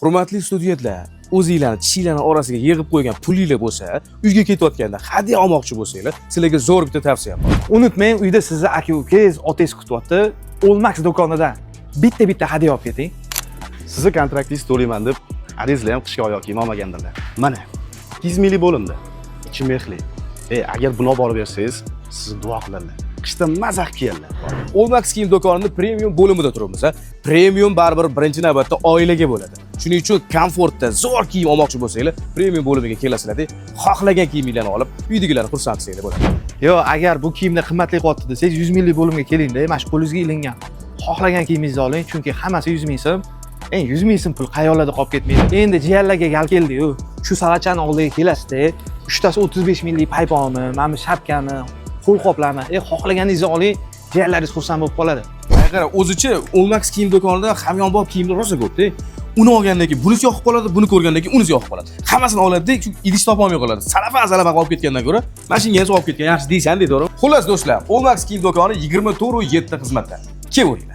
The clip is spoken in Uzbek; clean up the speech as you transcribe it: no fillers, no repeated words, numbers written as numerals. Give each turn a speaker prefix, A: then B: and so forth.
A: Hurmatli studentlar, o'zingizlarni tishinglarni orasiga yig'ib qo'ygan pulinglar bo'lsa, uyga ketayotganda hadya olmoqchi bo'lsanglar, sizlarga zo'r bitta tavsiyam bor.
B: Unutmang, uyda sizni aka-ukangiz, otangiz kutyapti. Olmax do'konidan bitta hadya olib keting.
C: Sizni kontraktingiz to'layman deb arizlar ham qishga oyoq kiyim olmagandilar. Mana 200 minglik bo'lindi. Ichi mexli. Agar buni olib borib bersangiz, sizni duo qilarlar. Qishda mazax kiyarlar.
A: Olmax kiyim do'konining premium bo'limida turibmiz. Premium baribir birinchi navbatda oilaga bo'ladi. Shuning uchun komfortda zo'r kiyim olmoqchi bo'lsanglar, premium bo'limiga kelasizlar-da, xohlagan kiyimlarni olib, uydagilarni xursand qilsanglar bo'ladi.
B: Yo, agar bu kiyimlar qimmatli qo'yapti desangiz, 100 minglik bo'limga keling-da, mana shu qo'lingizga ilingan. Xohlagan kiyimingizni oling, chunki hammasi 100 ming so'm. 100 ming so'm pul qayerlarda qolib ketmaydi. Endi jiyanlarga gal keldi-yu. Shu salachani oldiga kelasizda, uchtasi 35 minglik payponmi, mana bu shapkami, qo'lqoplarni, xohlaganingizni oling, jiyanlaringiz xursand bo'lib qoladi.
A: Qara, o'zicha Olmax kiyim do'konida hamyonbop kiyimlar rosa ko'p-da. Uni olgandan keyin bunisi yoqib qoladi, buni ko'rgandan keyin unisi yoqib qoladi. Hammasini oladi-da, chunki idish topolmay qoladi. Salafan olib ketgandan ko'ra, mashinangizni olib ketgan yaxshi deysan, deydi. Xullas do'stlar, Olmax kiyim do'koni 24/7 xizmatda. Keling.